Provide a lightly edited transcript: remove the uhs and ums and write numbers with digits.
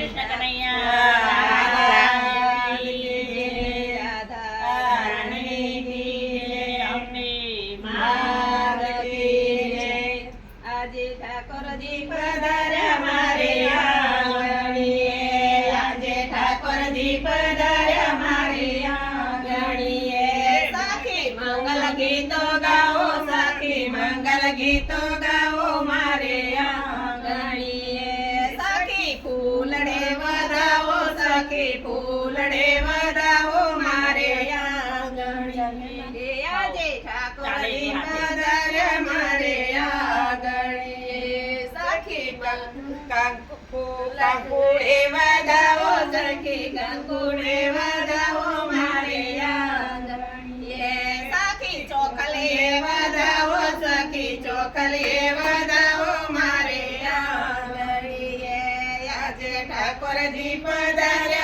કૃષ્ણ કનૈયા આજે ઠાકોરજી પધાર્યા મારે આંગણીએ, આજે ઠાકોરજી પધાર્યા મારે આંગણીએ. સખી મંગલ ગીતો ગાઓ, સખી મંગલ ગીતો ગાઓ મારે આંગણીએ. સખી ફૂલડે વધાવો, સખી ફૂલડે વધાવો મારે આંગણીએ. આજે ઠાકોરજી પધાર્યા મારે આંગણીએ. સખી કંકુડે વધાવો, સખી કંકુડે વધાવો મારે આંગણીએ. સખી ચોખલે વધાવો, સખી ચોખલે વધાવો મારે આંગણીએ. આજે ઠાકોરજી પધાર્યા